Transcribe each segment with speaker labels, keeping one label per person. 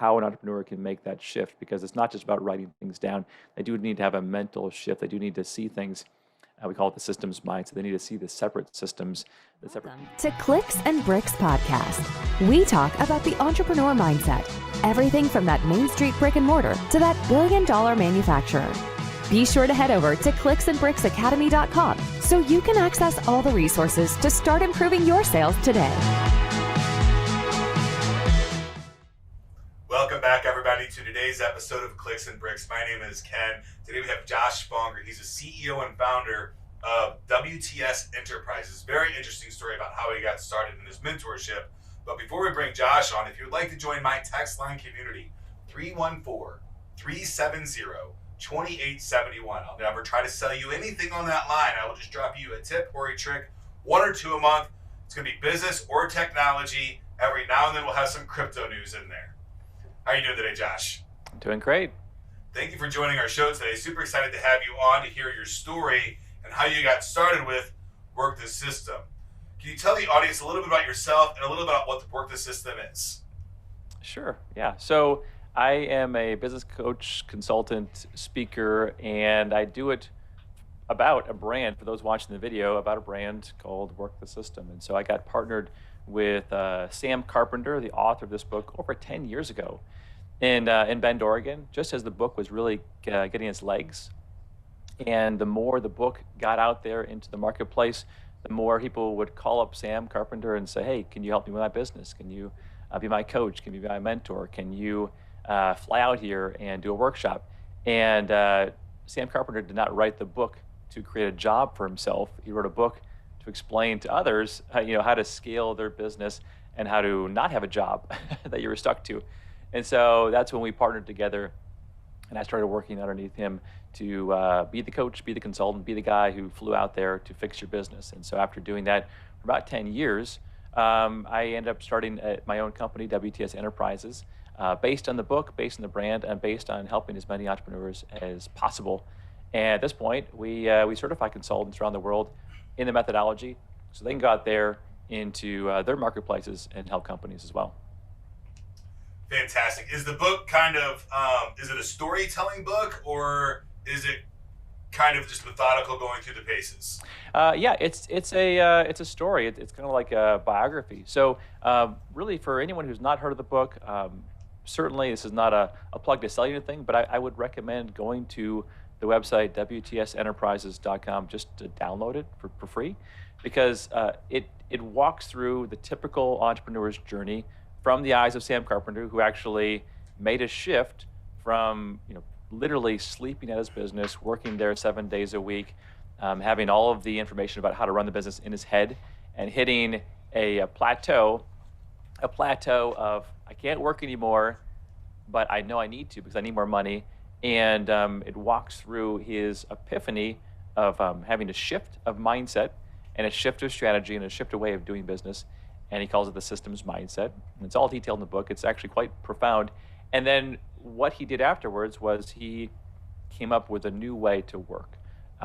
Speaker 1: how an entrepreneur can make that shift, because it's not just about writing things down. They do need to have a mental shift. They do need to see things. We call it the systems mind. So they need to see the separate systems, the separate.
Speaker 2: Welcome to Clicks and Bricks podcast. We talk about the entrepreneur mindset, everything from that Main Street brick and mortar to that billion-dollar manufacturer. Be sure to head over to clicksandbricksacademy.com so you can access all the resources to start improving your sales today.
Speaker 3: Welcome back, everybody, to today's episode of Clicks and Bricks. My name is Ken. Today we have Josh Fonger. He's the CEO and founder of WTS Enterprises. Very interesting story about how he got started in his mentorship. But before we bring Josh on, if you'd like to join my text line community, 314-370-2871. I'll never try to sell you anything on that line. I will just drop you a tip or a trick, one or two a month. It's going to be business or technology. Every now and then we'll have some crypto news in there. How are you doing today, Josh?
Speaker 1: Doing great.
Speaker 3: Thank you for joining our show today. Super excited to have you on to hear your story and how you got started with Work the System. Can you tell the audience a little bit about yourself and a little bit about what the Work the System is?
Speaker 1: Sure. Yeah. So I am a business coach, consultant, speaker, and I do it about a brand, for those watching the video, about a brand called Work the System. And so I got partnered with Sam Carpenter, the author of this book, over 10 years ago in Bend, Oregon, just as the book was really getting its legs. And the more the book got out there into the marketplace, the more people would call up Sam Carpenter and say, hey, can you help me with my business? Can you be my coach? Can you be my mentor? Can you fly out here and do a workshop? And Sam Carpenter did not write the book to create a job for himself. He wrote a book to explain to others how to scale their business and how to not have a job that you were stuck to. And so that's when we partnered together, and I started working underneath him to be the coach, be the consultant, be the guy who flew out there to fix your business. And so after doing that for about 10 years, I ended up starting my own company, WTS Enterprises, based on the book, based on the brand, and based on helping as many entrepreneurs as possible. And at this point, we certify consultants around the world in the methodology so they can go out there into their marketplaces and help companies as well.
Speaker 3: Fantastic. Is the book kind of, is it a storytelling book, or is it kind of just methodical going through the paces?
Speaker 1: Yeah, it's a story. It's kind of like a biography. So really, for anyone who's not heard of the book, certainly this is not a plug to sell you anything, but I would recommend going to the website WTSEnterprises.com just to download it for free, because it walks through the typical entrepreneur's journey from the eyes of Sam Carpenter, who actually made a shift from literally sleeping at his business, working there 7 days a week, having all of the information about how to run the business in his head, and hitting a plateau of, I can't work anymore, but I know I need to because I need more money. And it walks through his epiphany of having a shift of mindset and a shift of strategy and a shift of way of doing business. And he calls it the systems mindset. And it's all detailed in the book. It's actually quite profound. And then what he did afterwards was he came up with a new way to work.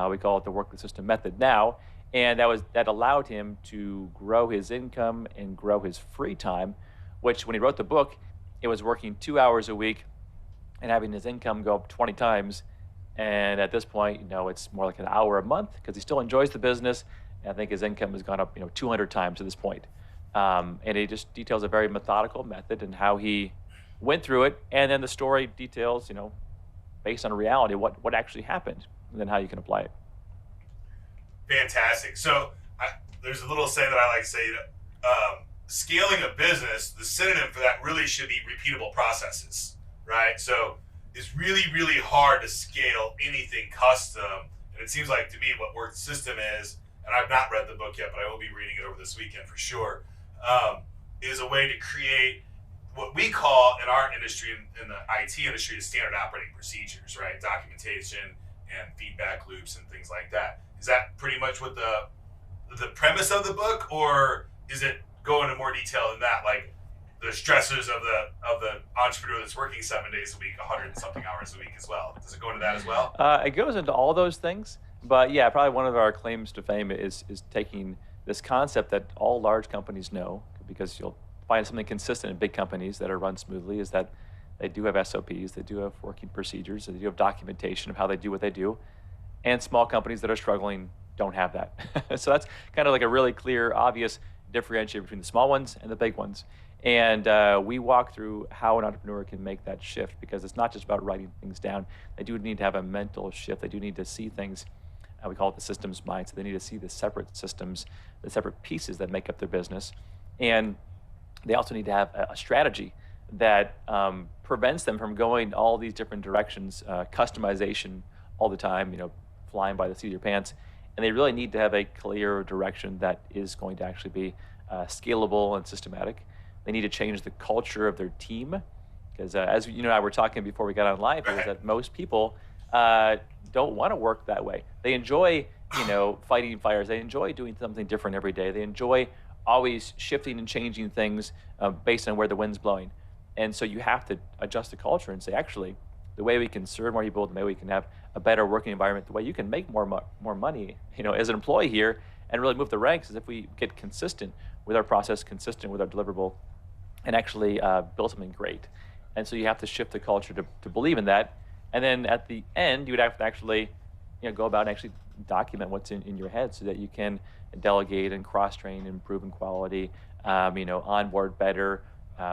Speaker 1: We call it the Work the System method now. And that allowed him to grow his income and grow his free time, which when he wrote the book, it was working 2 hours a week and having his income go up 20 times. And at this point, it's more like an hour a month because he still enjoys the business. And I think his income has gone up, 200 times to this point. And he just details a very methodical method and how he went through it. And then the story details, based on reality, what actually happened, and then how you can apply it.
Speaker 3: Fantastic. So there's a little saying that I like to say, scaling a business, the synonym for that really should be repeatable processes. Right? So it's really, really hard to scale anything custom. And it seems like to me what Work the System is, and I've not read the book yet, but I will be reading it over this weekend for sure, is a way to create what we call in our industry, in the IT industry, is standard operating procedures, right? Documentation and feedback loops and things like that. Is that pretty much what the premise of the book, or is it go into more detail than that? Like, the stresses of the entrepreneur that's working 7 days a week, 100 and something hours a week as well. Does it go into that as well?
Speaker 1: It goes into all those things, but yeah, probably one of our claims to fame is taking this concept that all large companies know, because you'll find something consistent in big companies that are run smoothly, is that They do have SOPs, they do have working procedures, they do have documentation of how they do what they do. And small companies that are struggling don't have that. So that's kind of like a really clear, obvious differentiator between the small ones and the big ones. And we walk through how an entrepreneur can make that shift, because it's not just about writing things down. They do need to have a mental shift. They do need to see things, we call it the systems mindset. They need to see the separate systems, the separate pieces that make up their business. And they also need to have a strategy that prevents them from going all these different directions, customization all the time, flying by the seat of your pants. And they really need to have a clear direction that is going to actually be scalable and systematic. They need to change the culture of their team, because as you and I were talking before we got on live, is that most people don't want to work that way. They enjoy, fighting fires. They enjoy doing something different every day. They enjoy always shifting and changing things based on where the wind's blowing. And so you have to adjust the culture and say, actually, the way we can serve more people, the way we can have a better working environment, the way you can make more money, as an employee here, and really move the ranks, is if we get consistent with our process, consistent with our deliverable, and actually build something great. And so you have to shift the culture to believe in that. And then at the end, you would have to actually, go about and actually document what's in your head, so that you can delegate and cross-train, improve in quality, onboard better,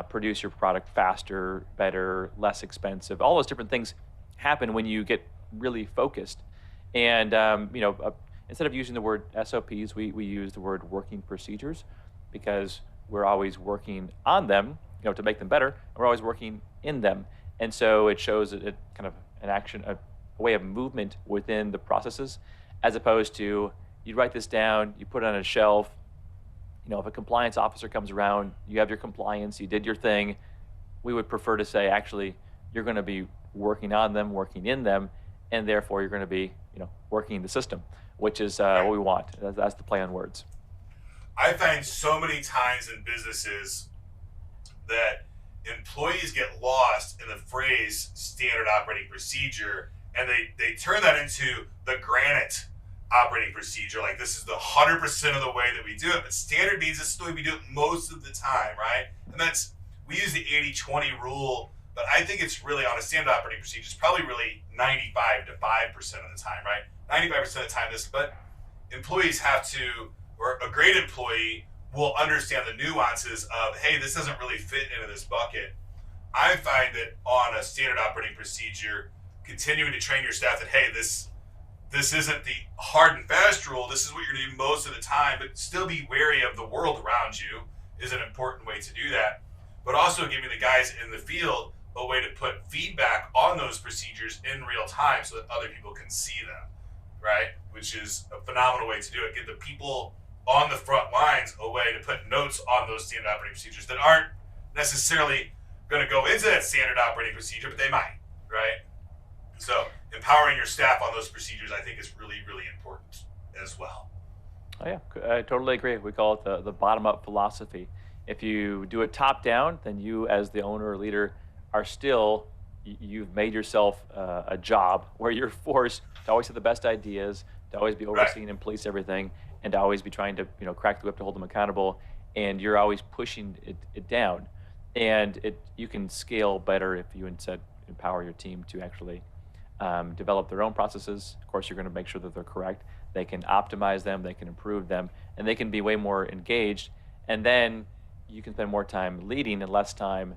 Speaker 1: produce your product faster, better, less expensive. All those different things happen when you get really focused. And instead of using the word SOPs, we use the word working procedures, because we're always working on them, to make them better. And we're always working in them. And so it shows it kind of an action, a way of movement within the processes, as opposed to you write this down, you put it on a shelf. If a compliance officer comes around, you have your compliance, you did your thing. We would prefer to say, actually, you're going to be working on them, working in them, and therefore you're going to be, working the system, which is what we want. That's the play on words.
Speaker 3: I find so many times in businesses that employees get lost in the phrase standard operating procedure, and they turn that into the granite operating procedure. Like, this is the 100% of the way that we do it. But standard means this is the way we do it most of the time, right? And we use the 80-20 rule, but I think it's really, on a standard operating procedure, it's probably really 95 to 5% of the time, right? 95% of the time but employees have to, or a great employee will understand the nuances of, hey, this doesn't really fit into this bucket. I find that on a standard operating procedure, continuing to train your staff that, hey, this isn't the hard and fast rule, this is what you're doing most of the time, but still be wary of the world around you is an important way to do that. But also giving the guys in the field a way to put feedback on those procedures in real time so that other people can see them, right? Which is a phenomenal way to do it. Give the people on the front lines a way to put notes on those standard operating procedures that aren't necessarily going to go into that standard operating procedure, but they might, right? So empowering your staff on those procedures, I think, is really, really important as well.
Speaker 1: Oh yeah, I totally agree. We call it the bottom-up philosophy. If you do it top-down, then you, as the owner or leader, are still, you've made yourself a job where you're forced to always have the best ideas, to always be overseeing and police everything, and to always be trying to crack the whip to hold them accountable, and you're always pushing it down. And you can scale better if you instead empower your team to actually develop their own processes. Of course, you're going to make sure that they're correct. They can optimize them, they can improve them, and they can be way more engaged. And then you can spend more time leading and less time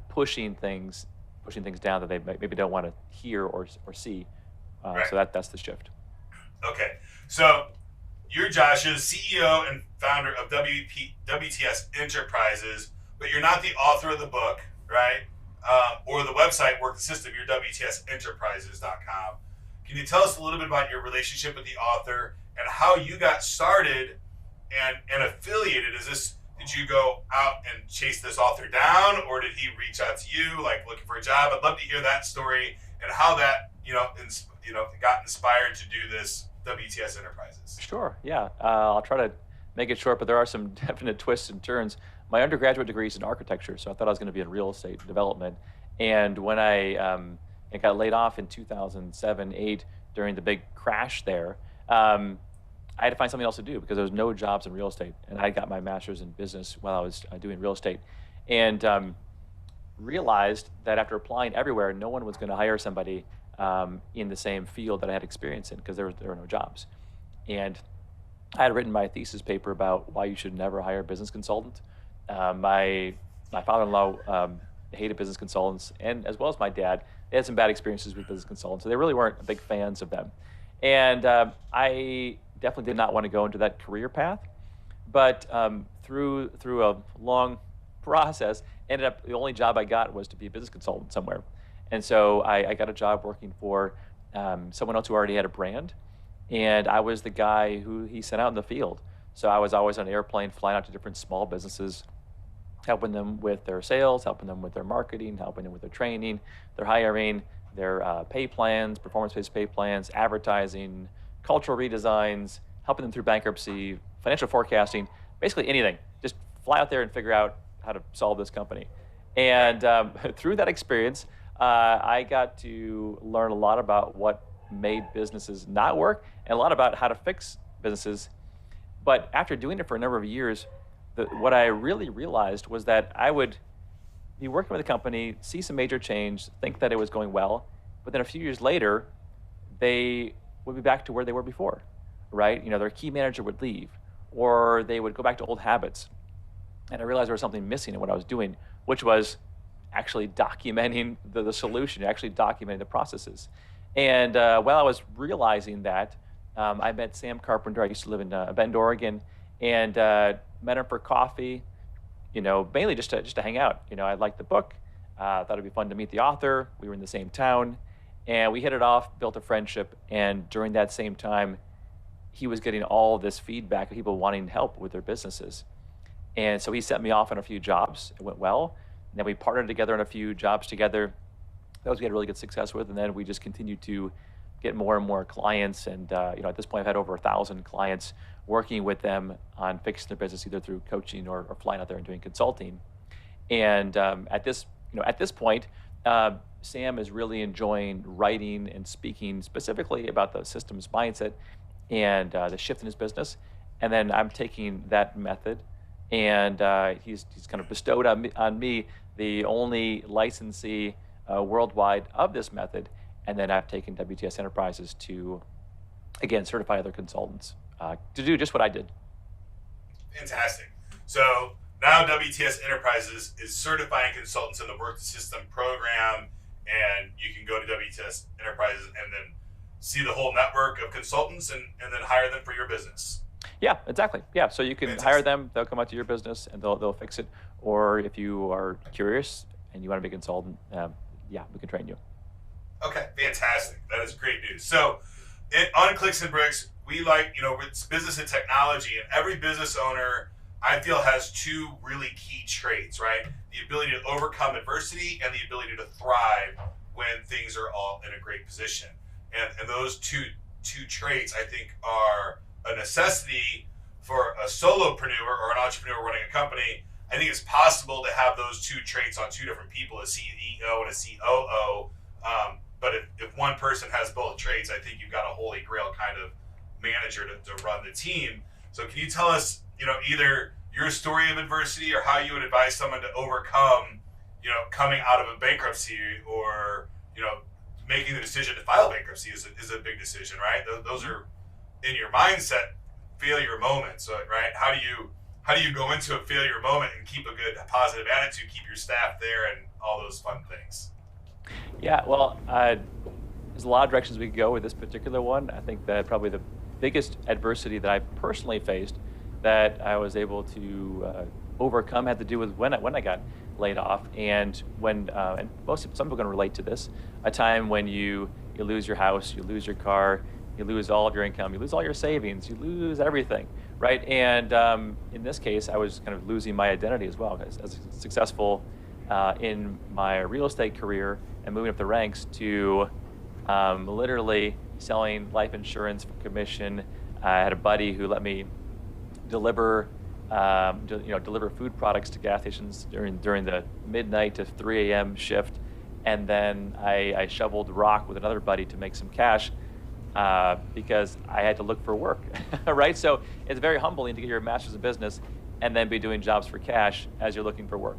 Speaker 1: pushing things down that they maybe don't want to hear or see. So that's the shift.
Speaker 3: Okay, so you're Josh, you're the CEO and founder of WTS Enterprises, but you're not the author of the book, right? Or the website, Work the System. You're WTSEnterprises.com. Can you tell us a little bit about your relationship with the author and how you got started and affiliated? Did you go out and chase this author down, or did he reach out to you, like looking for a job? I'd love to hear that story and how that got inspired to do this WTS Enterprises.
Speaker 1: Sure, yeah. I'll try to make it short, but there are some definite twists and turns. My undergraduate degree is in architecture, so I thought I was going to be in real estate development. And when I got laid off in 2007, 2008 during the big crash there, I had to find something else to do because there was no jobs in real estate. And I got my master's in business while I was doing real estate. And realized that after applying everywhere, no one was going to hire somebody in the same field that I had experience in because there were no jobs. And I had written my thesis paper about why you should never hire a business consultant. My father-in-law hated business consultants, and as well as my dad, they had some bad experiences with business consultants, so they really weren't big fans of them. And I definitely did not want to go into that career path, but through a long process, ended up the only job I got was to be a business consultant somewhere. And so I got a job working for someone else who already had a brand, and I was the guy who he sent out in the field. So I was always on an airplane flying out to different small businesses, helping them with their sales, helping them with their marketing, helping them with their training, their hiring, their pay plans, performance-based pay plans, advertising, cultural redesigns, helping them through bankruptcy, financial forecasting, basically anything. Just fly out there and figure out how to solve this company. And through that experience, I got to learn a lot about what made businesses not work and a lot about how to fix businesses. But after doing it for a number of years, what I really realized was that I would be working with a company, see some major change, think that it was going well, but then a few years later, they would be back to where they were before, right? Their key manager would leave, or they would go back to old habits. And I realized there was something missing in what I was doing, which was actually documenting the solution, actually documenting the processes. And while I was realizing that, I met Sam Carpenter. I used to live in Bend, Oregon, and met him for coffee, mainly just to hang out. I liked the book, thought it'd be fun to meet the author. We were in the same town, and we hit it off, built a friendship. And during that same time, he was getting all this feedback of people wanting help with their businesses. And so he sent me off on a few jobs. It went well. And then we partnered together on a few jobs together. Those we had really good success with. And then we just continued to get more and more clients. And at this point, I've had over 1,000 clients working with them on fixing their business, either through coaching or flying out there and doing consulting. And at this point, Sam is really enjoying writing and speaking specifically about the systems mindset and the shift in his business. And then I'm taking that method, and he's kind of bestowed on me the only licensee worldwide of this method. And then I've taken WTS Enterprises to, again, certify other consultants to do just what I did.
Speaker 3: Fantastic. So now WTS Enterprises is certifying consultants in the Work the System program, and you can go to WTS Enterprises and then see the whole network of consultants and then hire them for your business.
Speaker 1: Yeah, exactly. Yeah, so you can
Speaker 3: Fantastic.
Speaker 1: hire them, they'll come out to your business and they'll fix it. Or if you are curious and you want to be a consultant, we can train you.
Speaker 3: Okay, fantastic. That is great news. So on Clicks and Bricks, we it's business and technology, and every business owner, I feel, has two really key traits, right? The ability to overcome adversity and the ability to thrive when things are all in a great position. And those two traits, I think, are a necessity for a solopreneur or an entrepreneur running a company. I think it's possible to have those two traits on two different people, a CEO and a COO. But if one person has both traits, I think you've got a holy grail kind of manager to run the team. So can you tell us, either your story of adversity or how you would advise someone to overcome, coming out of a bankruptcy or, making the decision to file bankruptcy is a big decision, right? Those are in your mindset failure moments, right? How do you go into a failure moment and keep a good positive attitude, keep your staff there, and all those fun things?
Speaker 1: Yeah, well, there's a lot of directions we could go with this particular one. I think that probably the biggest adversity that I personally faced that I was able to overcome had to do with when I got laid off, and when and some people are going to relate to this, a time when you lose your house, you lose your car, you lose all of your income, you lose all your savings, you lose everything, right? And in this case, I was kind of losing my identity as well, as successful in my real estate career and moving up the ranks to literally selling life insurance for commission. I had a buddy who let me deliver food products to gas stations during the midnight to 3 a.m. shift, and then I shoveled rock with another buddy to make some cash because I had to look for work, right? So it's very humbling to get your master's in business and then be doing jobs for cash as you're looking for work,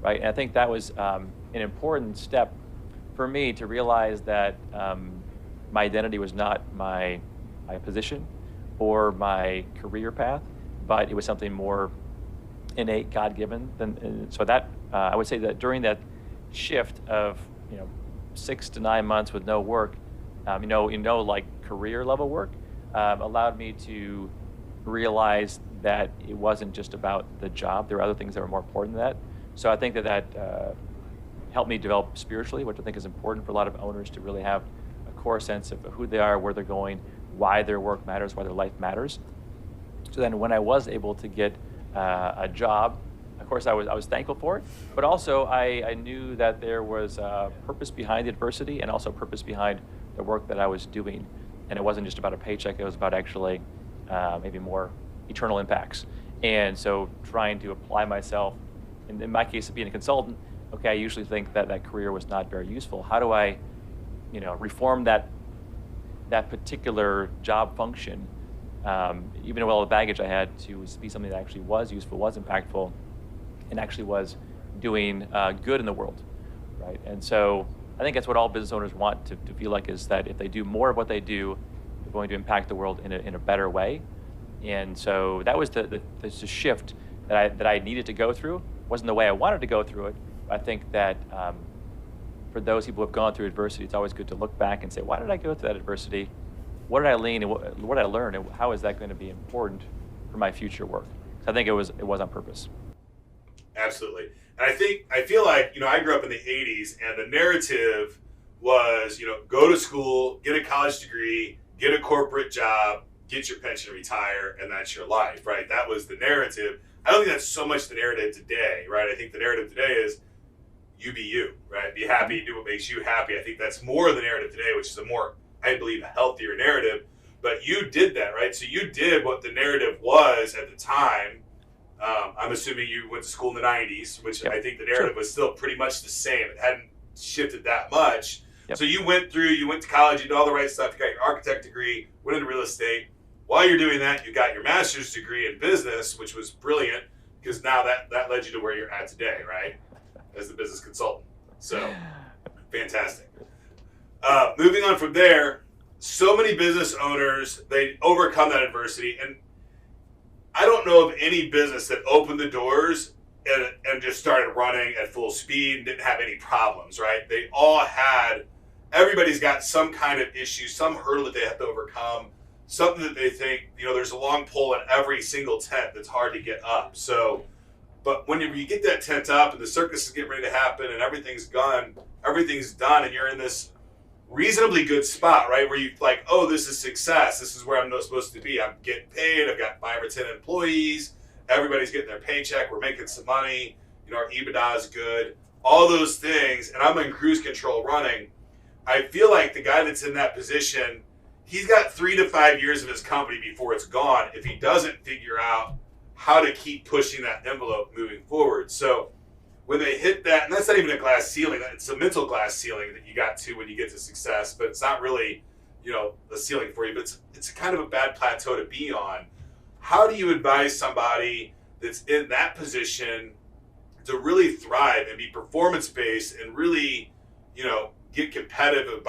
Speaker 1: right? And I think that was an important step for me to realize that my identity was not my position or my career path, but it was something more innate, God-given. So that I would say that during that shift of 6 to 9 months with no work, like career level work, allowed me to realize that it wasn't just about the job. There were other things that were more important than that. So I think that helped me develop spiritually, which I think is important for a lot of owners to really have a core sense of who they are, where they're going, why their work matters, why their life matters. So then when I was able to get a job, of course I was thankful for it, but also I knew that there was a purpose behind the adversity and also purpose behind the work that I was doing. And it wasn't just about a paycheck, it was about actually maybe more eternal impacts. And so trying to apply myself, in my case of being a consultant, okay, I usually think that that career was not very useful. How do I, reform that particular job function, even with all the baggage I had, to be something that actually was useful, was impactful, and actually was doing good in the world, right? And so I think that's what all business owners want to feel like, is that if they do more of what they do, they're going to impact the world in a better way. And so that was the shift that I needed to go through. It wasn't the way I wanted to go through it. I think that for those people who have gone through adversity, it's always good to look back and say, why did I go through that adversity? What did I learn, and what did I learn, and how is that going to be important for my future work? So I think it was on purpose.
Speaker 3: Absolutely. And I feel like, I grew up in the 80s, and the narrative was, go to school, get a college degree, get a corporate job, get your pension, retire, and that's your life, right? That was the narrative. I don't think that's so much the narrative today, right? I think the narrative today is you be you, right? Be happy, do what makes you happy. I think that's more the narrative today, which is a more, I believe, a healthier narrative. But you did that, right? So you did what the narrative was at the time. I'm assuming you went to school in the 90s, which I think the narrative was still pretty much the same. It hadn't shifted that much. Yep. So you went to college, you did all the right stuff. You got your architect degree, went into real estate. While you're doing that, you got your master's degree in business, which was brilliant, because now that led you to where you're at today, right? As the business consultant. So, fantastic. Moving on from there, so many business owners, they overcome that adversity. And I don't know of any business that opened the doors and just started running at full speed and didn't have any problems, right? They all everybody's got some kind of issue, some hurdle that they have to overcome, something that they think, there's a long pole in every single tent that's hard to get up. So, but when you get that tent up and the circus is getting ready to happen and everything's done, and you're in this reasonably good spot, right? Where you like, oh, this is success. This is where I'm not supposed to be. I'm getting paid. I've got 5 or 10 employees. Everybody's getting their paycheck. We're making some money. Our EBITDA is good. All those things. And I'm in cruise control running. I feel like the guy that's in that position, he's got 3 to 5 years of his company before it's gone if he doesn't figure out how to keep pushing that envelope moving forward. So when they hit that, and that's not even a glass ceiling, it's a mental glass ceiling that you got to when you get to success, but it's not really, a ceiling for you, but it's kind of a bad plateau to be on. How do you advise somebody that's in that position to really thrive and be performance-based and really, get competitive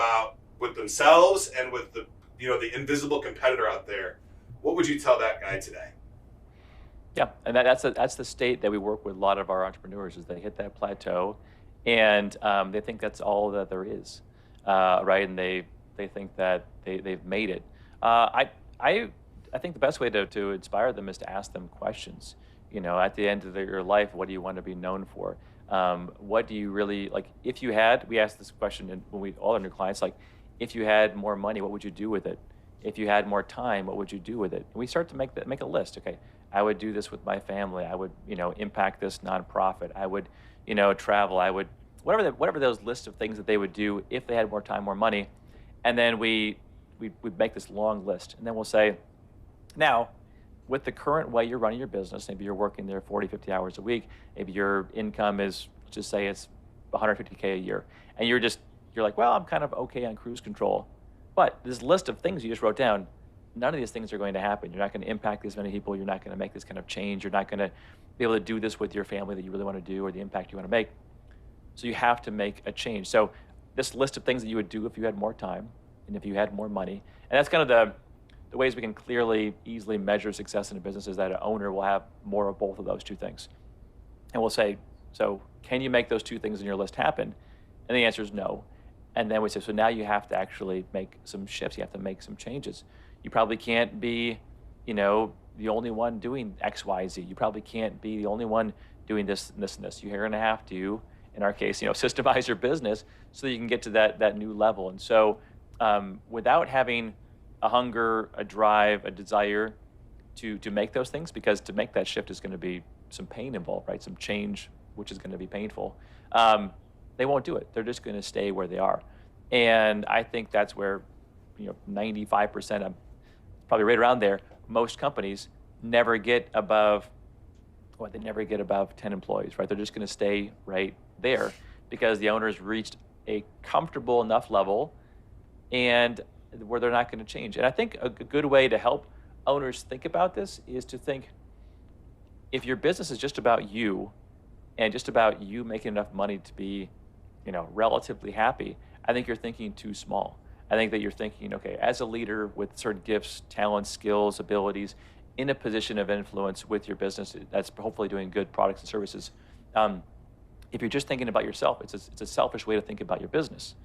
Speaker 3: with themselves and with the invisible competitor out there? What would you tell that guy today?
Speaker 1: Yeah, and that's the state that we work with a lot of our entrepreneurs, is they hit that plateau, and they think that's all that there is, right? And they think that they've made it. I think the best way to inspire them is to ask them questions. At the end of your life, what do you want to be known for? What do you really like? If you had, we ask this question when all our new clients, like, if you had more money, what would you do with it? If you had more time, what would you do with it? And we start to make a list. Okay, I would do this with my family. I would, impact this nonprofit. I would, travel. I would, whatever those lists of things that they would do if they had more time, more money. And then we make this long list. And then we'll say, now, with the current way you're running your business, maybe you're working there 40, 50 hours a week. Maybe your income is, just say it's $150K a year. And you're like, well, I'm kind of okay on cruise control. But this list of things you just wrote down, none of these things are going to happen. You're not going to impact this many people. You're not going to make this kind of change. You're not going to be able to do this with your family that you really want to do or the impact you want to make. So you have to make a change. So this list of things that you would do if you had more time and if you had more money, and that's kind of the ways we can clearly, easily measure success in a business is that an owner will have more of both of those two things. And we'll say, so can you make those two things in your list happen? And the answer is no. And then we say, so now you have to actually make some shifts. You have to make some changes. You probably can't be, the only one doing X, Y, Z. You probably can't be the only one doing this and this and this. You're going to have to, in our case, systemize your business so that you can get to that new level. And so without having a hunger, a drive, a desire to make those things, because to make that shift is going to be some pain involved, right? Some change, which is going to be painful. They won't do it. They're just going to stay where they are. And I think that's where, 95%, probably right around there, most companies never get above 10 employees, right? They're just going to stay right there because the owner's reached a comfortable enough level and where they're not going to change. And I think a good way to help owners think about this is to think, if your business is just about you and just about you making enough money to be, relatively happy, I think you're thinking too small. I think that you're thinking, okay, as a leader with certain gifts, talents, skills, abilities, in a position of influence with your business that's hopefully doing good products and services, if you're just thinking about yourself, it's a selfish way to think about your business,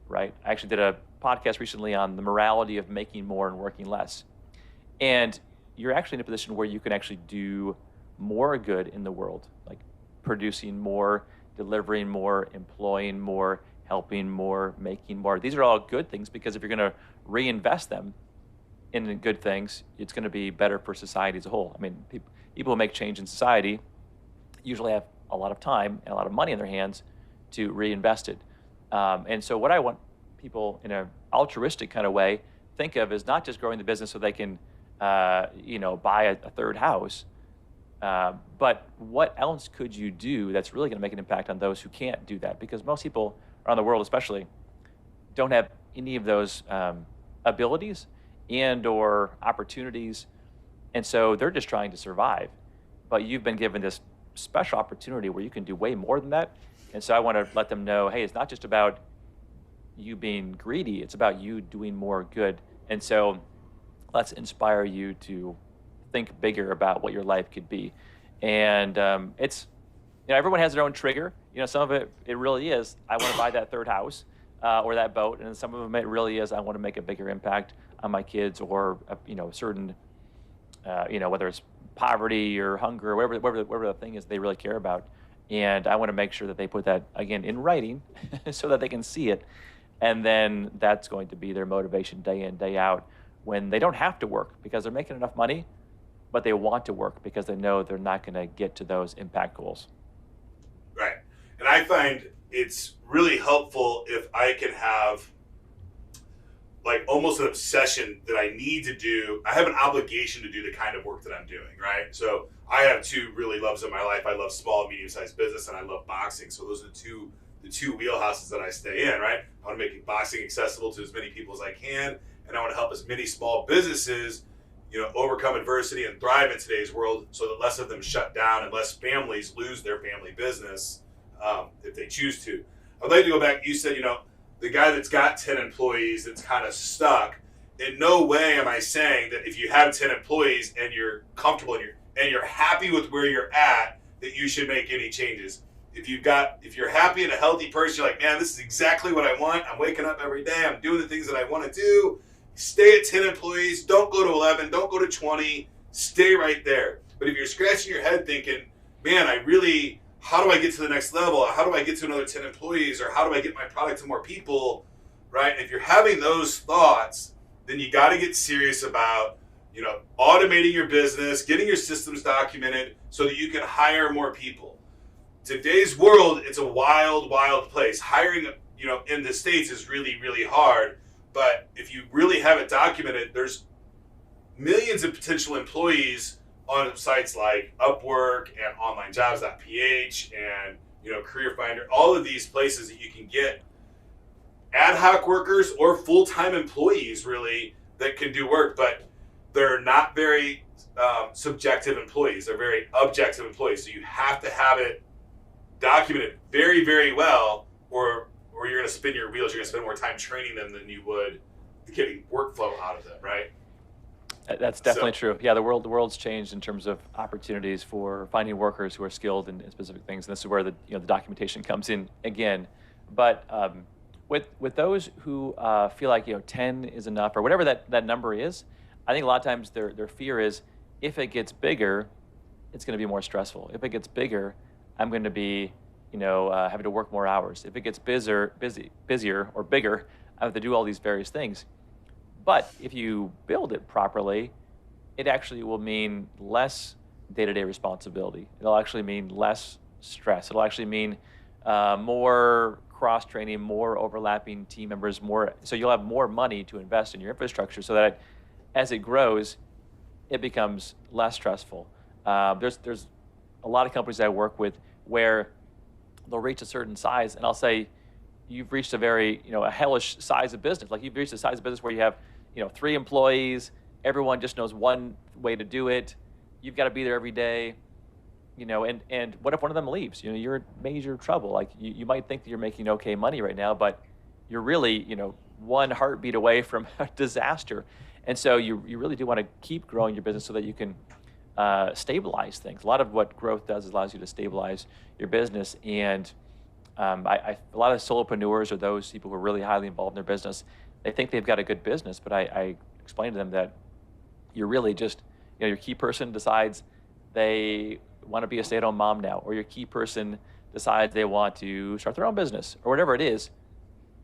Speaker 1: right? I actually did a podcast recently on the morality of making more and working less. And you're actually in a position where you can actually do more good in the world, like producing more, delivering more, employing more, helping more, making more. These are all good things because if you're going to reinvest them in good things, it's going to be better for society as a whole. I mean, people who make change in society usually have a lot of time and a lot of money in their hands to reinvest it. And so what I want people in an altruistic kind of way think of is not just growing the business so they can, buy a third house, but what else could you do that's really going to make an impact on those who can't do that? Because most people around the world especially don't have any of those abilities and or opportunities. And so they're just trying to survive. But you've been given this special opportunity where you can do way more than that. And so I want to let them know, hey, it's not just about you being greedy, it's about you doing more good. And so let's inspire you to think bigger about what your life could be. And it's, everyone has their own trigger. Some of it really is, I want to buy that third house or that boat. And some of them, it really is, I want to make a bigger impact on my kids or, certain, whether it's poverty or hunger or whatever the thing is they really care about. And I want to make sure that they put that, again, in writing so that they can see it. And then that's going to be their motivation day in, day out when they don't have to work because they're making enough money, but they want to work because they know they're not going to get to those impact goals.
Speaker 3: Right. And I find it's really helpful if I can have like almost an obsession that I need to do. I have an obligation to do the kind of work that I'm doing, right? So I have two really loves in my life. I love small and medium-sized business, and I love boxing. So those are the two wheelhouses that I stay in, right? I want to make boxing accessible to as many people as I can, and I want to help as many small businesses, overcome adversity and thrive in today's world so that less of them shut down and less families lose their family business if they choose to. I'd like to go back. You said, the guy that's got 10 employees that's kind of stuck. In no way am I saying that if you have 10 employees and you're comfortable and you're happy with where you're at, that you should make any changes. If you're happy and a healthy person, you're like, man, this is exactly what I want. I'm waking up every day. I'm doing the things that I want to do. Stay at 10 employees. Don't go to 11. Don't go to 20. Stay right there. But if you're scratching your head thinking, man, how do I get to the next level? How do I get to another 10 employees? Or how do I get my product to more people? Right? If you're having those thoughts, then you got to get serious about, automating your business, getting your systems documented so that you can hire more people. Today's world, it's a wild, wild place. Hiring, in the States is really, really hard. But if you really have it documented, there's millions of potential employees on sites like Upwork and onlinejobs.ph and, Career Finder, all of these places that you can get ad hoc workers or full-time employees really that can do work. But they're not very subjective employees. They're very objective employees. So you have to have it documented very, very well, or you're going to spin your wheels. You're going to spend more time training them than you would getting workflow out of them, right?
Speaker 1: That's definitely true. Yeah, the world's changed in terms of opportunities for finding workers who are skilled in specific things, and this is where the documentation comes in again. But with those who feel like 10 is enough or whatever that number is, I think a lot of times their fear is if it gets bigger, it's going to be more stressful. If it gets bigger, I'm going to be having to work more hours. If it gets busier or bigger, I have to do all these various things. But if you build it properly, it actually will mean less day-to-day responsibility. It'll actually mean less stress. It'll actually mean more cross-training, more overlapping team members, so you'll have more money to invest in your infrastructure so that as it grows, it becomes less stressful. There's a lot of companies that I work with where they'll reach a certain size, and I'll say, you've reached a very, a hellish size of business. Like you've reached a size of business where you have 3 employees, everyone just knows one way to do it. You've got to be there every day, and what if one of them leaves? You're in major trouble. Like you might think that you're making okay money right now, but you're really, one heartbeat away from a disaster. And so you really do want to keep growing your business so that you can stabilize things. A lot of what growth does is allows you to stabilize your business. And a lot of solopreneurs or those people who are really highly involved in their business, they think they've got a good business, but I explain to them that you're really just, your key person decides they want to be a stay-at-home mom now, or your key person decides they want to start their own business, or whatever it is,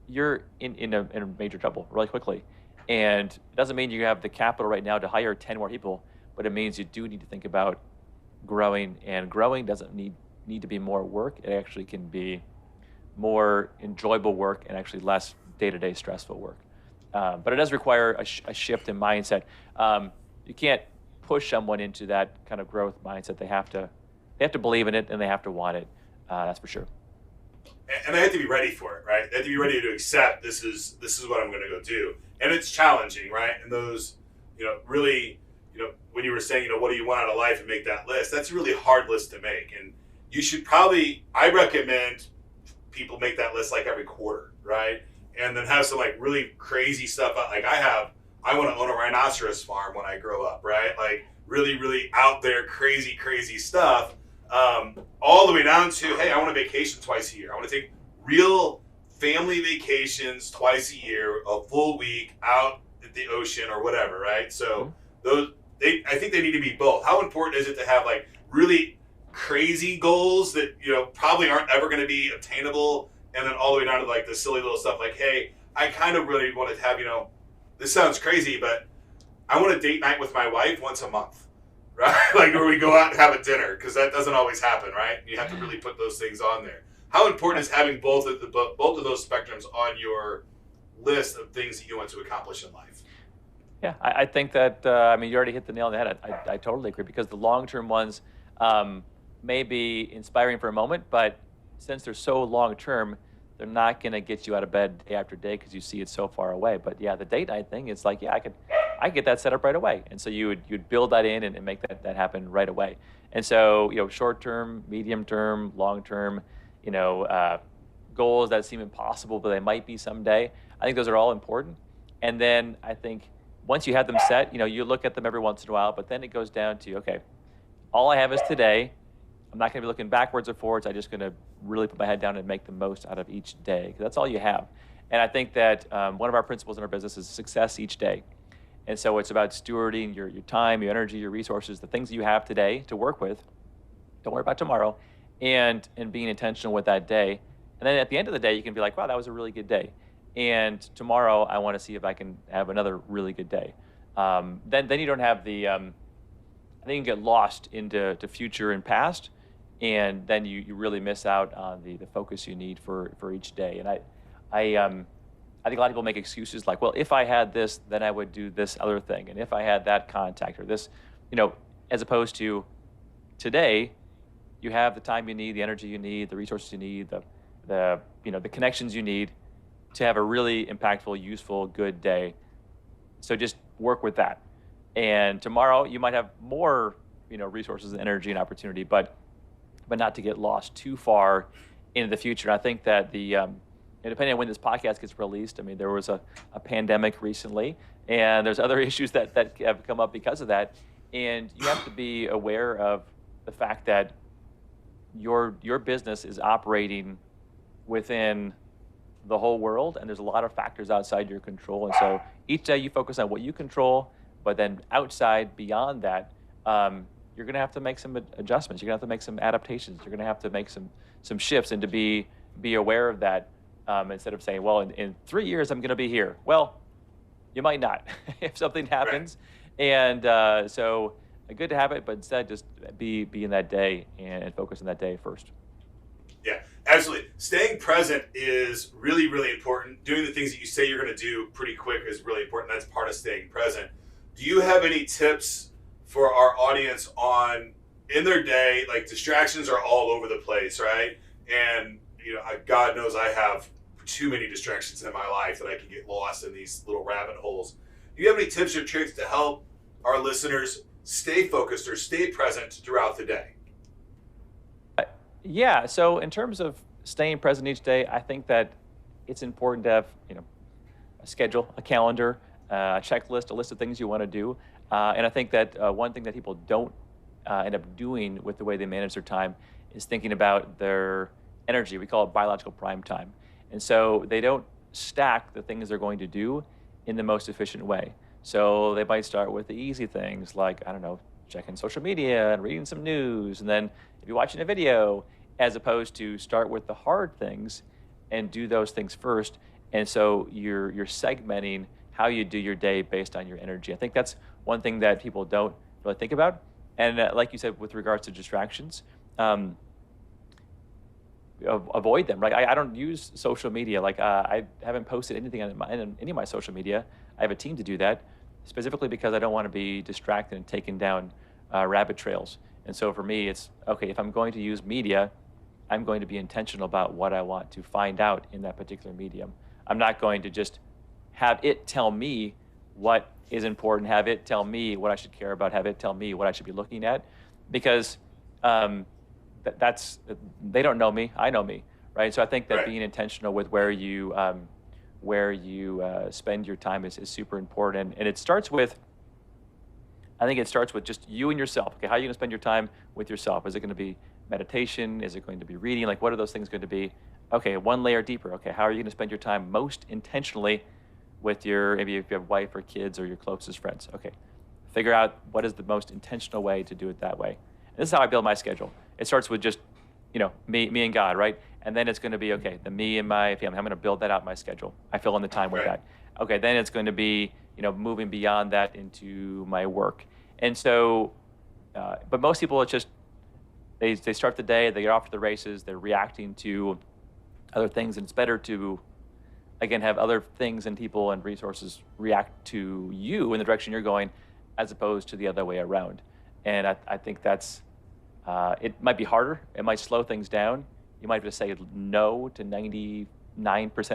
Speaker 1: you're in a major trouble really quickly. And it doesn't mean you have the capital right now to hire 10 more people, but it means you do need to think about growing, and growing doesn't need to be more work. It actually can be more enjoyable work and actually less day-to-day stressful work. But it does require a shift in mindset. You can't push someone into that kind of growth mindset. They have to believe in it, and they have to want it. That's for sure.
Speaker 3: And they have to be ready for it, right? They have to be ready to accept this is what I'm going to go do. And it's challenging, right? And those, really, when you were saying, what do you want out of life and make that list, that's a really hard list to make. And you should I recommend people make that list like every quarter, right? And then have some like really crazy stuff. Like I want to own a rhinoceros farm when I grow up, right? Like really, really out there, crazy, crazy stuff. All the way down to, hey, I want a vacation twice a year. I want to take real family vacations twice a year, a full week out at the ocean or whatever, right? So I think they need to be both. How important is it to have like really crazy goals that probably aren't ever going to be obtainable, and then all the way down to like the silly little stuff like, hey, I kind of really want to have this sounds crazy, but I want a date night with my wife once a month, right? Like where we go out and have a dinner, because that doesn't always happen, right? You have to really put those things on there. How important is having both of those spectrums on your list of things that you want to accomplish in life?
Speaker 1: Yeah, I think that, you already hit the nail on the head. I totally agree, because the long-term ones may be inspiring for a moment, but since they're so long-term, they're not going to get you out of bed day after day because you see it so far away. But yeah, the date night thing, it's like, yeah, I could get that set up right away. And so you'd build that in and make that happen right away. And so, short-term, medium-term, long-term, goals that seem impossible, but they might be someday. I think those are all important. And then I think once you have them set, you look at them every once in a while, but then it goes down to, okay, all I have is today. I'm not going to be looking backwards or forwards. I'm just going to really put my head down and make the most out of each day, because that's all you have. And I think that one of our principles in our business is success each day. And so it's about stewarding your time, your energy, your resources, the things that you have today to work with. Don't worry about tomorrow, and being intentional with that day. And then at the end of the day, you can be like, wow, that was a really good day. And tomorrow, I want to see if I can have another really good day. Then you don't have the, I think you can get lost into future and past, and then you really miss out on the focus you need for each day. And I think a lot of people make excuses like, well, if I had this, then I would do this other thing. And if I had that contact or this, as opposed to today, you have the time you need, the energy you need, the resources you need, the connections you need to have a really impactful, useful, good day. So just work with that. And tomorrow you might have more, resources and energy and opportunity, but not to get lost too far into the future. And I think that depending on when this podcast gets released, I mean, there was a pandemic recently, and there's other issues that have come up because of that. And you have to be aware of the fact that your business is operating within the whole world, and there's a lot of factors outside your control. And so each day you focus on what you control, but then outside, beyond that, you're going to have to make some adjustments. You're going to have to make some adaptations. You're going to have to make some shifts, and to be aware of that, instead of saying, well, in 3 years I'm going to be here. Well, you might not if something happens. Right. And so good to have it, but instead just be in that day and focus on that day first.
Speaker 3: Yeah, absolutely. Staying present is really, really important. Doing the things that you say you're going to do pretty quick is really important. That's part of staying present. Do you have any tips for our audience on, in their day, like distractions are all over the place, right? And, God knows I have too many distractions in my life that I can get lost in these little rabbit holes. Do you have any tips or tricks to help our listeners stay focused or stay present throughout the day?
Speaker 1: Yeah. So in terms of staying present each day, I think that it's important to have, a schedule, a calendar, a checklist, a list of things you want to do. And I think that one thing that people don't end up doing with the way they manage their time is thinking about their energy. We call it biological prime time. And so they don't stack the things they're going to do in the most efficient way. So they might start with the easy things like, checking social media and reading some news. And then if you're watching a video, as opposed to start with the hard things and do those things first. And so you're segmenting how you do your day based on your energy. I think that's one thing that people don't really think about. And like you said, with regards to distractions, avoid them, right? I don't use social media. Like I haven't posted anything on any of my social media. I have a team to do that, specifically because I don't want to be distracted and taken down rabbit trails. And so for me, it's, okay, if I'm going to use media, I'm going to be intentional about what I want to find out in that particular medium. I'm not going to just have it tell me what is important, have it tell me what I should care about, have it tell me what I should be looking at, because that's they don't know me, I know me, right? So I think that
Speaker 3: Right.
Speaker 1: being intentional with where you spend your time is super important, and it starts with, I think it starts with just you and yourself. Okay, how are you going to spend your time with yourself? Is it going to be meditation? Is it going to be reading? Like, what are those things going to be? Okay, one layer deeper. Okay, how are you going to spend your time most intentionally with maybe if you have wife or kids or your closest friends? Okay, figure out what is the most intentional way to do it that way. And this is how I build my schedule. It starts with just, me and God, right? And then it's going to be, okay, the me and my family. I'm going to build that out in my schedule. I fill in the time with
Speaker 3: Right.
Speaker 1: that. Okay, then it's going to be, moving beyond that into my work. And so, but most people, it's just, they start the day, they get off to the races, they're reacting to other things, and it's better to, again, have other things and people and resources react to you in the direction you're going, as opposed to the other way around. And I think that's, it might be harder, it might slow things down. You might have to say no to 99%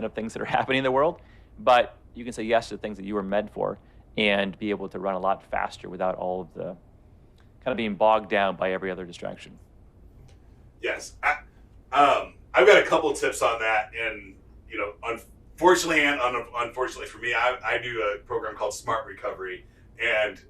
Speaker 1: of things that are happening in the world, but you can say yes to things that you were meant for and be able to run a lot faster without all of the kind of being bogged down by every other distraction.
Speaker 3: Yes. I've got a couple of tips on that. And, unfortunately and unfortunately for me, I do a program called Smart Recovery. And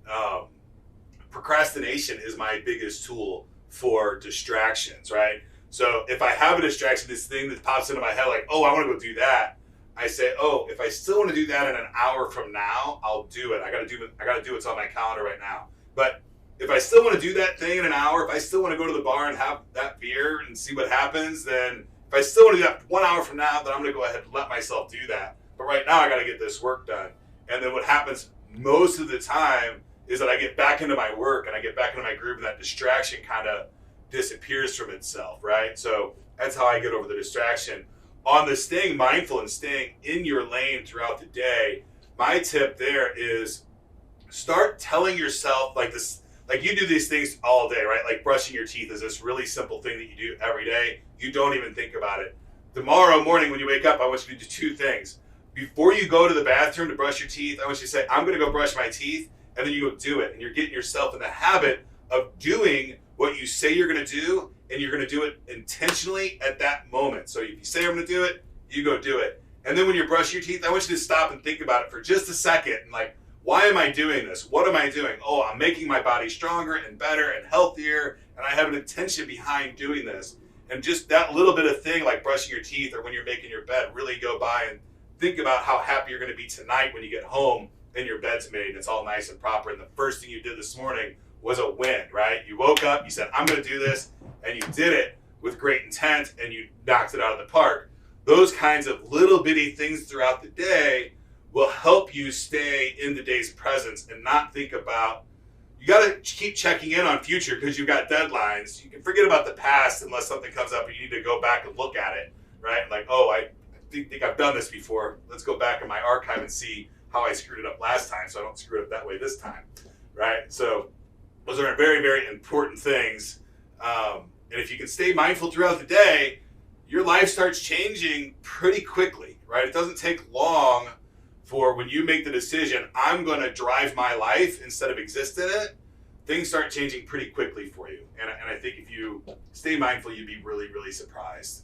Speaker 3: procrastination is my biggest tool for distractions, right? So if I have a distraction, this thing that pops into my head like, oh, I want to go do that. I say, oh, if I still want to do that in an hour from now, I'll do it. I got to do what's on my calendar right now. But if I still want to do that thing in an hour, if I still want to go to the bar and have that beer and see what happens, then if I still want to do that 1 hour from now, then I'm going to go ahead and let myself do that. But right now I got to get this work done. And then what happens most of the time is that I get back into my work and I get back into my groove, and that distraction kind of disappears from itself, right? So that's how I get over the distraction. On the staying mindful and staying in your lane throughout the day, my tip there is start telling yourself like this, like you do these things all day, right? Like brushing your teeth is this really simple thing that you do every day. You don't even think about it. Tomorrow morning when you wake up, I want you to do two things. Before you go to the bathroom to brush your teeth, I want you to say, I'm going to go brush my teeth. and then you go do it. And you're getting yourself in the habit of doing what you say you're going to do, and you're going to do it intentionally at that moment. So if you say I'm going to do it, you go do it. And then when you're brushing your teeth, I want you to stop and think about it for just a second. And like, why am I doing this? What am I doing? Oh, I'm making my body stronger and better and healthier, and I have an intention behind doing this. And just that little bit of thing, like brushing your teeth or when you're making your bed, really go by and think about how happy you're going to be tonight when you get home and your bed's made and it's all nice and proper. And the first thing you did this morning was a win, right? You woke up, you said, I'm going to do this, and you did it with great intent, and you knocked it out of the park. Those kinds of little bitty things throughout the day will help you stay in the day's presence and not think about, you got to keep checking in on future because you've got deadlines. You can forget about the past unless something comes up and you need to go back and look at it, right? Like, oh, I think I've done this before. Let's go back in my archive and see how I screwed it up last time so I don't screw it up that way this time, right? So those are very, very important things. And if you can stay mindful throughout the day, your life starts changing pretty quickly, right? It doesn't take long for when you make the decision, I'm going to drive my life instead of exist in it, things start changing pretty quickly for you. And I think if you stay mindful, you'd be really, really surprised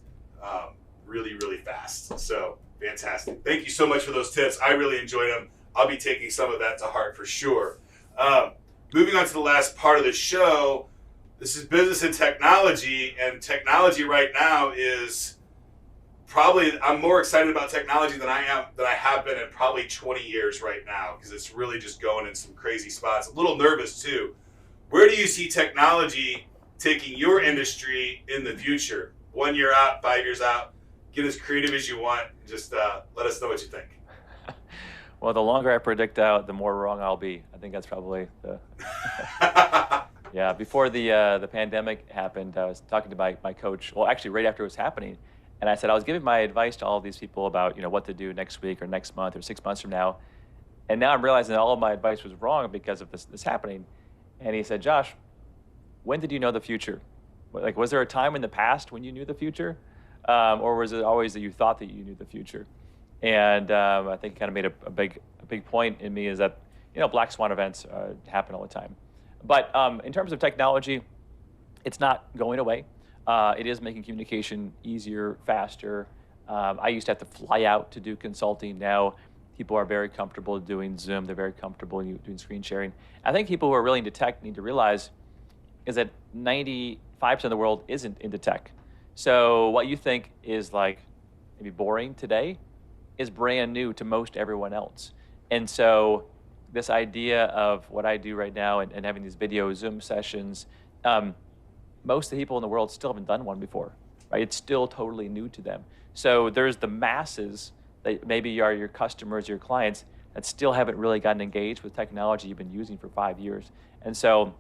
Speaker 3: really, really fast. So fantastic. Thank you so much for those tips. I really enjoyed them. I'll be taking some of that to heart for sure. Moving on to the last part of the show, this is business and technology, and technology right now is probably, I'm more excited about technology than I have been in probably 20 years right now, because it's really just going in some crazy spots. A little nervous too. Where do you see technology taking your industry in the future? 1 year out, 5 years out? Get as creative as you want. Just let us know what you think.
Speaker 1: Well, the longer I predict out, the more wrong I'll be. I think that's probably the... Yeah, before the pandemic happened, I was talking to my coach, well, actually right after it was happening, and I said I was giving my advice to all of these people about, what to do next week or next month or 6 months from now. And now I'm realizing that all of my advice was wrong because of this happening. And he said, Josh, when did you know the future? Like, was there a time in the past when you knew the future? Or was it always that you thought that you knew the future? And I think it kind of made a big point in me is that, black swan events happen all the time. But in terms of technology, it's not going away. It is making communication easier, faster. I used to have to fly out to do consulting. Now people are very comfortable doing Zoom. They're very comfortable doing screen sharing. I think people who are really into tech need to realize is that 95% of the world isn't into tech. So what you think is like maybe boring today is brand new to most everyone else. And so this idea of what I do right now and having these video Zoom sessions, most of the people in the world still haven't done one before, right? It's still totally new to them. So there's the masses that maybe are your customers, your clients, that still haven't really gotten engaged with technology you've been using for 5 years. And so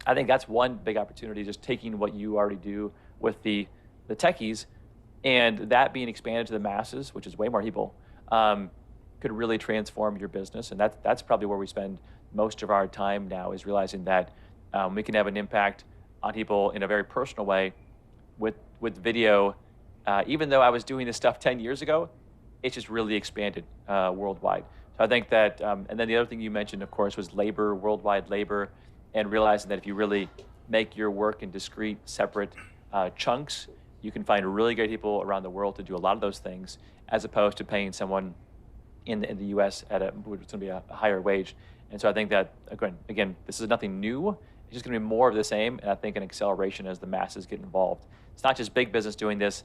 Speaker 1: I think that's one big opportunity, just taking what you already do with the techies and that being expanded to the masses, which is way more people, could really transform your business. And that's probably where we spend most of our time now, is realizing that we can have an impact on people in a very personal way with video. Even though I was doing this stuff 10 years ago, it's just really expanded worldwide. So I think that, and then the other thing you mentioned, of course, was labor, worldwide labor, and realizing that if you really make your work in discrete, separate chunks, you can find really great people around the world to do a lot of those things, as opposed to paying someone in the U.S. at which is going to be a higher wage. And so I think that, again, this is nothing new. It's just going to be more of the same, and I think an acceleration as the masses get involved. It's not just big business doing this,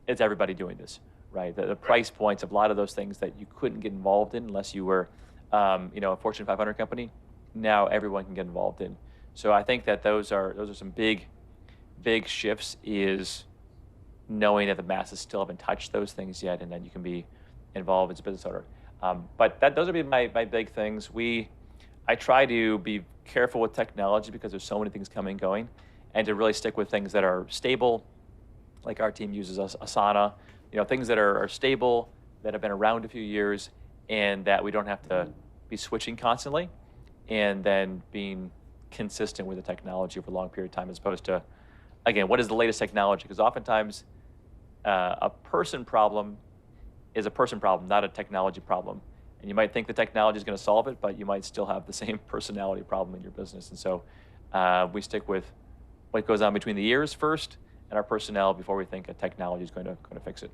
Speaker 1: it's everybody doing this, right? The price points of a lot of those things that you couldn't get involved in unless you were, a Fortune 500 company, now everyone can get involved in. So I think that those are some big shifts, is knowing that the masses still haven't touched those things yet, and then you can be involved as a business owner. But those would be my big things. I try to be careful with technology because there's so many things coming and going, and to really stick with things that are stable, like our team uses Asana, things that are stable, that have been around a few years, and that we don't have to be switching constantly, and then being consistent with the technology over a long period of time, as opposed to, again, what is the latest technology? Because oftentimes a person problem is a person problem, not a technology problem. And you might think the technology is going to solve it, but you might still have the same personality problem in your business. And so we stick with what goes on between the ears first and our personnel before we think a technology is going to fix it.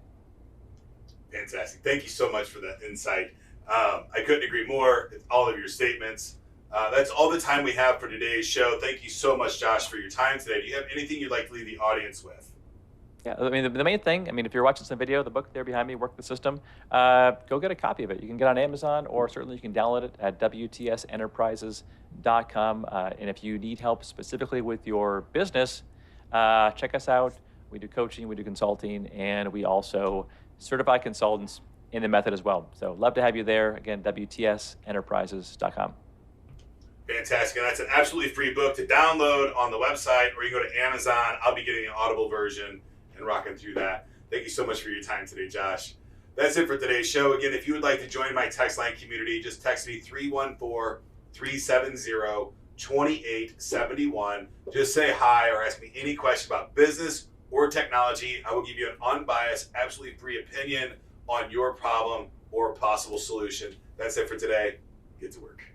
Speaker 3: Fantastic. Thank you so much for that insight. I couldn't agree more with all of your statements. That's all the time we have for today's show. Thank you so much, Josh, for your time today. Do you have anything you'd like to leave the audience with?
Speaker 1: Yeah, I mean, the main thing, I mean, if you're watching some video, the book there behind me, Work the System, go get a copy of it. You can get it on Amazon, or certainly you can download it at WTSenterprises.com. And if you need help specifically with your business, check us out. We do coaching, we do consulting, and we also certify consultants in the method as well. So love to have you there. Again, WTSenterprises.com.
Speaker 3: Fantastic. And that's an absolutely free book to download on the website, or you can go to Amazon. I'll be getting the Audible version and rocking through that. Thank you so much for your time today, Josh. That's it for today's show. Again, if you would like to join my text line community, just text me 314-370-2871. Just say hi or ask me any question about business or technology. I will give you an unbiased, absolutely free opinion on your problem or possible solution. That's it for today. Get to work.